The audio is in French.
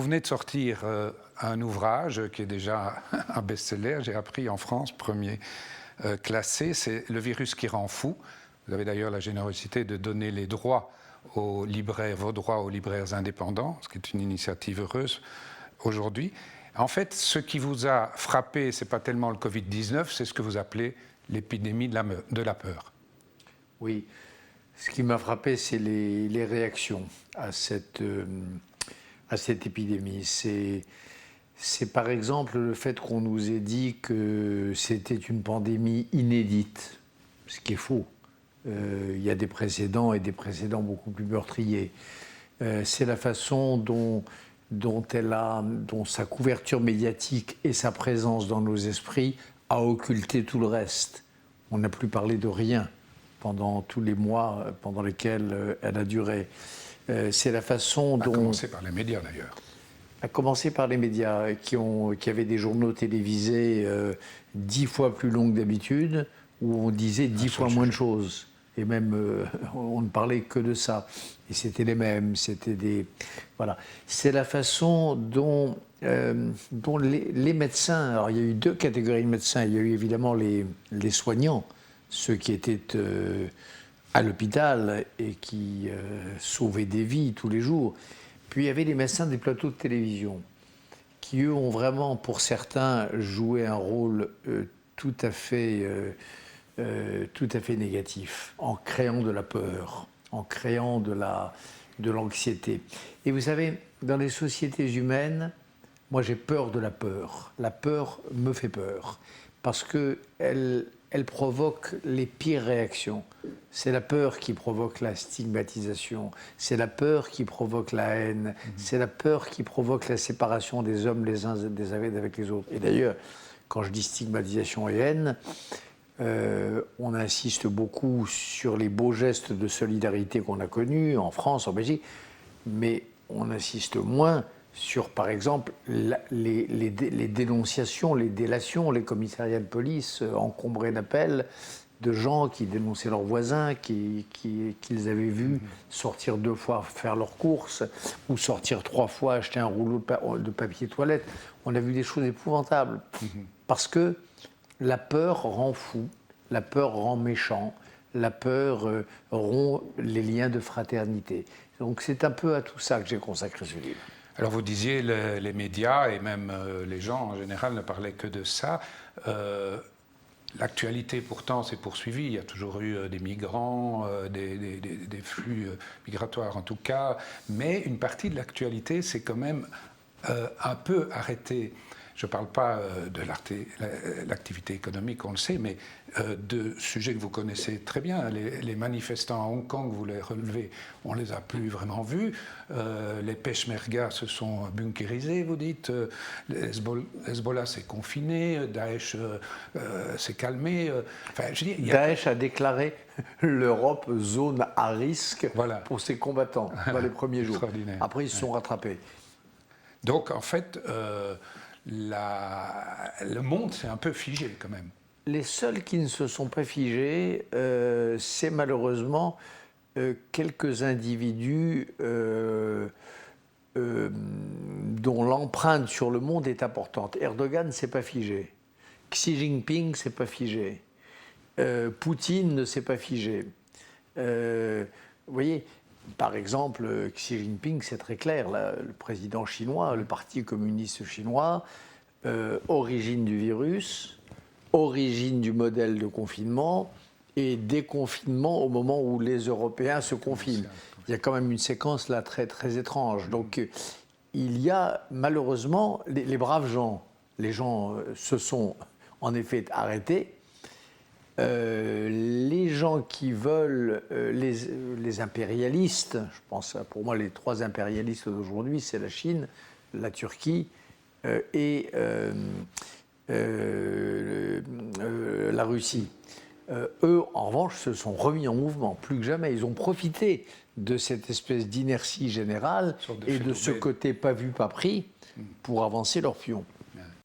venez de sortir un ouvrage qui est déjà un best-seller, j'ai appris en France, premier classé, c'est Le virus qui rend fou. Vous avez d'ailleurs la générosité de donner les droits aux libraires, vos droits aux libraires indépendants, ce qui est une initiative heureuse aujourd'hui. En fait, ce qui vous a frappé, ce n'est pas tellement le Covid-19, c'est ce que vous appelez l'épidémie de la peur. Oui, ce qui m'a frappé, c'est les réactions à cette épidémie. C'est par exemple le fait qu'on nous ait dit que c'était une pandémie inédite, ce qui est faux. Il y a des précédents et des précédents beaucoup plus meurtriers. C'est la façon dont sa couverture médiatique et sa présence dans nos esprits a occulté tout le reste. On n'a plus parlé de rien pendant tous les mois pendant lesquels elle a duré. C'est la façon dont... À commencer par les médias d'ailleurs. À commencer par les médias qui avaient des journaux télévisés 10 fois plus longs que d'habitude, où on disait 10 fois moins de choses. Et même, on ne parlait que de ça. Et c'était les mêmes, c'était des... Voilà. C'est la façon dont les médecins... Alors, il y a eu 2 catégories de médecins. Il y a eu évidemment les soignants, ceux qui étaient à l'hôpital et qui sauvaient des vies tous les jours. Puis il y avait les médecins des plateaux de télévision, qui eux ont vraiment, pour certains, joué un rôle tout à fait négatif, en créant de la peur, en créant de l'anxiété. Et vous savez, dans les sociétés humaines, moi j'ai peur de la peur. La peur me fait peur, parce qu'elle provoque les pires réactions. C'est la peur qui provoque la stigmatisation, c'est la peur qui provoque la haine, c'est la peur qui provoque la séparation des hommes les uns des avec les autres. Et d'ailleurs, quand je dis stigmatisation et haine, on insiste beaucoup sur les beaux gestes de solidarité qu'on a connus en France, en Belgique, mais on insiste moins sur, par exemple, les dénonciations, les délations, les commissariats de police encombrés d'appels de gens qui dénonçaient leurs voisins, qu'ils avaient vus sortir 2 fois faire leurs courses, ou sortir 3 fois acheter un rouleau de papier toilette. On a vu des choses épouvantables, parce que la peur rend fou, la peur rend méchant, la peur rompt les liens de fraternité. Donc c'est un peu à tout ça que j'ai consacré ce livre. Alors vous disiez, les médias et même les gens en général ne parlaient que de ça. L'actualité pourtant s'est poursuivie, il y a toujours eu des migrants, des flux migratoires en tout cas, mais une partie de l'actualité s'est quand même un peu arrêtée. Je ne parle pas de l'activité économique, on le sait, mais de sujets que vous connaissez très bien. Les manifestants à Hong Kong, vous les relevez, on ne les a plus vraiment vus. Les peshmergas se sont bunkérisés, vous dites. Hezbollah s'est confiné, Daesh s'est calmé. Enfin, je dis, Daesh a déclaré l'Europe zone à risque pour ses combattants dans les premiers jours. Après, ils se sont rattrapés. Donc, en fait... le monde s'est un peu figé quand même. Les seuls qui ne se sont pas figés, c'est malheureusement quelques individus dont l'empreinte sur le monde est importante. Erdogan ne s'est pas figé. Xi Jinping ne s'est pas figé. Poutine ne s'est pas figé. Vous voyez, par exemple, Xi Jinping, c'est très clair, là, le président chinois, le Parti communiste chinois, origine du virus, origine du modèle de confinement et déconfinement au moment où les Européens se confinent. Il y a quand même une séquence là très, très étrange. Donc il y a malheureusement les braves gens, les gens se sont en effet arrêtés. Les gens qui veulent, les impérialistes, je pense pour moi les 3 impérialistes d'aujourd'hui, c'est la Chine, la Turquie et la Russie. Eux, en revanche, se sont remis en mouvement, plus que jamais. Ils ont profité de cette espèce d'inertie générale et de ce côté pas vu, pas pris pour avancer leur pion.